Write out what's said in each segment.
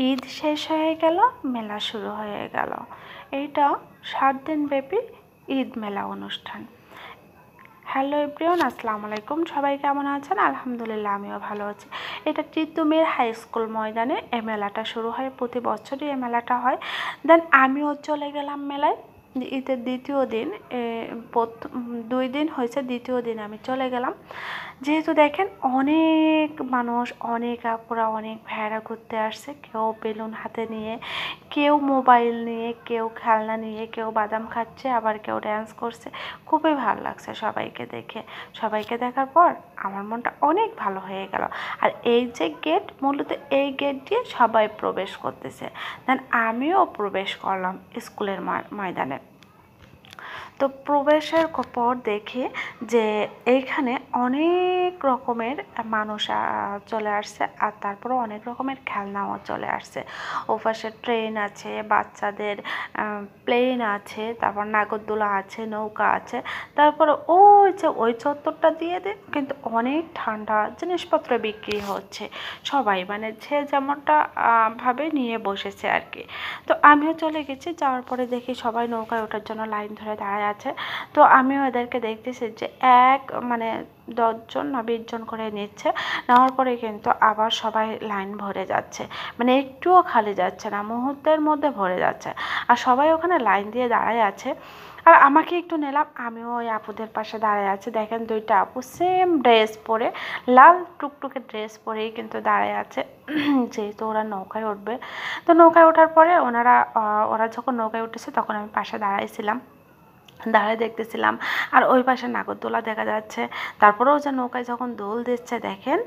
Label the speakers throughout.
Speaker 1: ঈদ শেষ হয়ে গেল, মেলা শুরু হয়ে গেল। এইটা 7 দিন ব্যাপী ঈদ মেলা অনুষ্ঠান। হ্যালো এভরিওয়ান, আসসালামু আলাইকুম। সবাই কেমন আছেন? আলহামদুলিল্লাহ, আমিও ভালো আছি। এটা তিতুমির হাই স্কুল ময়দানে এই মেলাটা শুরু হয়। প্রতি বছরই এই মেলাটা হয়। দেন আমিও চলে গেলাম মেলায়। ঈদের দ্বিতীয় দিন, 2 দিন হয়েছে, দ্বিতীয় দিন আমি চলে গেলাম। যেহেতু দেখেন অনেক মানুষ, অনেক আপুরা, অনেক ভাইয়েরা ঘুরতে আসছে। কেউ বেলুন হাতে নিয়ে, কেউ মোবাইল নিয়ে, কেউ খেলনা নিয়ে, কেউ বাদাম খাচ্ছে, আবার কেউ ড্যান্স করছে। খুবই ভালো লাগছে সবাইকে দেখে। সবাইকে দেখার পর আমার মনটা অনেক ভালো হয়ে গেল। আর এই যে গেট, মূলত এই গেট দিয়ে সবাই প্রবেশ করতেছে। দেন আমিও প্রবেশ করলাম স্কুলের ময়দানে। তো প্রবেশের পর দেখি যে এইখানে অনেক রকমের মানুষ চলে আসছে, আর তারপরে অনেক রকমের খেলনাও চলে আসছে। ওপাশে ট্রেন আছে, বাচ্চাদের প্লেন আছে, তারপর নাগরদোলা আছে, নৌকা আছে। তারপরে ওই যে ওই চত্বরটা দিয়ে কিন্তু অনেক ঠান্ডা জিনিসপত্র বিক্রি হচ্ছে। সবাই মানে যে যেমনটা ভাবে নিয়ে বসেছে আর কি। তো আমিও চলে গেছি। যাওয়ার পরে দেখি সবাই নৌকায় ওঠার জন্য লাইন ধরে দাঁড়ায় আছে। তো আমিও এদেরকে দেখতেছি যে 10 জন না 20 জন করে নিচ্ছে। নেওয়ার পরে কিন্তু আবার সবাই লাইন ভরে যাচ্ছে, মানে একটুও খালি যাচ্ছে না, মুহূর্তের মধ্যে ভরে যাচ্ছে। আর সবাই ওখানে লাইন দিয়ে দাঁড়ায় আছে। আর আমাকে একটু নিলাম, আমিও ওই আপুদের পাশে দাঁড়ায় আছি। দেখেন 2টা আপু সেম ড্রেস পরে, লাল টুকটুকে ড্রেস পরেই কিন্তু দাঁড়ায় আছে। যেহেতু ওরা নৌকায় উঠবে, তো নৌকায় ওঠার পরে ওরা যখন নৌকায় উঠেছে তখন আমি পাশে দাঁড়াইছিলাম, দাঁড়ায় দেখতেছিলাম। আর ওই পাশে নাগরদোলা দেখা যাচ্ছে। তারপরেও যে নৌকায় যখন দোল দিচ্ছে, দেখেন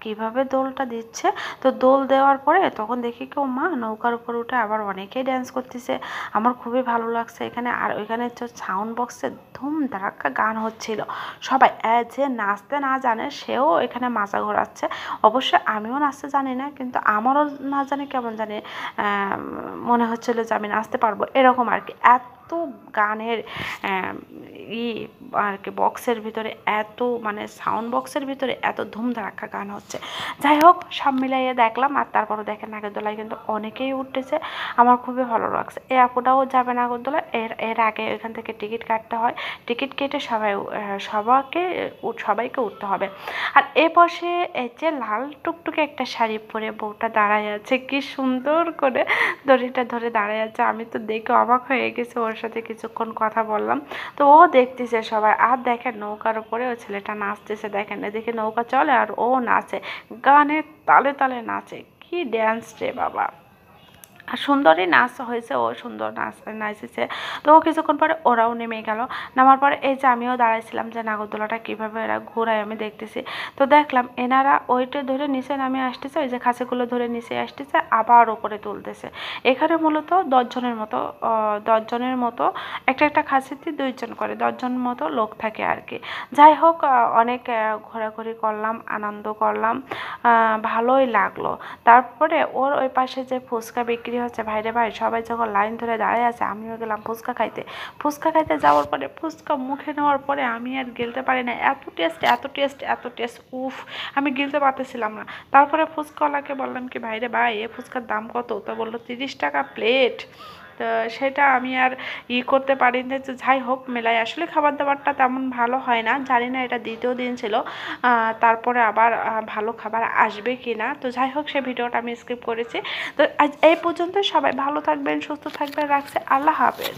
Speaker 1: কিভাবে দোলটা দিচ্ছে। তো দোল দেওয়ার পরে তখন দেখি কেউ মা নৌকার উপর উঠে আবার অনেকেই ড্যান্স করতেছে। আমার খুবই ভালো লাগছে এখানে। আর ওইখানে যে সাউন্ড বক্সে ধুম ধারাক্কা গান হচ্ছিল। সবাই যে নাচতে না জানে সেও এখানে মাজা ঘোরাচ্ছে। অবশ্যই আমিও নাচতে জানি না, কিন্তু আমারও না জানি কেমন জানি মনে হচ্ছিল যে আমি নাচতে পারবো এরকম আর কি। এত গানের ই আর কি, বক্সের ভিতরে এত, মানে সাউন্ড বক্সের ভিতরে এত ধুমধারাক্কা গান হচ্ছে। যাই হোক, সব মিলাইয়ে দেখলাম। আর তারপরে দেখেন নাগরদোলায় কিন্তু অনেকেই উঠতেছে। আমার খুবই ভালো লাগছে। এই আপুটাও যাবে নাগরদোলা। এর আগে এখান থেকে টিকিট কাটতে হয়। টিকিট কেটে সবাইকে উঠতে হবে। আর এ পাশে এই যে লাল টুকটুকে একটা শাড়ি পরে বউটা দাঁড়ায় আছে, কি সুন্দর করে দড়িটা ধরে দাঁড়ায় আছে। আমি তো দেখে অবাক হয়ে গেছি। ওর সাথে কিছুক্ষণ কথা বললাম। তো ও দেখতেছে সবাই। আর দেখেন নৌকার উপরে ওই ছেলেটা নাচতেছে। দেখেন, এদিকে নৌকা চলে আর ও নাচে, গানের তালে তালে নাচে। কি ড্যান্স রে বাবা! আর সুন্দরই নাচ হয়েছে, ও সুন্দর নাচেছে। তো কিছুক্ষণ পরে ওরাও নেমে গেল। নামার পরে এই যে আমিও দাঁড়াইছিলাম যে নাগরদোলাটা কীভাবে এরা ঘোরায় আমি দেখতেছি। তো দেখলাম এনারা ওইটা ধরে নিচে নামে আসতেছে, ওই যে খাঁচিগুলো ধরে নিচে আসতেছে, আবার ওপরে তুলতেছে। এখানে মূলত 10 জনের মতো একটা একটা খাঁচিতে 2 জন করে, 10 জন মতো লোক থাকে আর কি। যাই হোক, অনেক ঘোরাঘুরি করলাম, আনন্দ করলাম, ভালোই লাগলো। তারপরে ওর ওই পাশে যে ফুচকা বিক্রি হচ্ছে, ভাইরে ভাই, সবাই যখন লাইন ধরে দাঁড়িয়ে আছে, আমিও গেলাম ফুচকা খাইতে। ফুচকা খাইতে যাওয়ার পরে, ফুচকা মুখে নেওয়ার পরে আমি আর গিলতে পারি না। এত টেস্ট, এত টেস্ট, এত টেস্ট, উফ! আমি গিলতে পারতেছিলাম না। তারপরে ফুচকাওয়ালাকে বললাম কি, ভাইরে ভাই, এ ফুচকার দাম কত? তো বললো 30 টাকা প্লেট। তো সেটা আমি আর করতে পারিনি। যে যাই হোক, মেলায় আসলে খাবার দাবারটা তেমন ভালো হয় না, জানি না এটা দ্বিতীয় দিন ছিল। তারপরে আবার ভালো খাবার আসবে কি না। তো যাই হোক, সে ভিডিওটা আমি স্কিপ করেছি। তো আজ এই পর্যন্ত। সবাই ভালো থাকবেন, সুস্থ থাকবেন, রাখছে। আল্লাহ হাফেজ।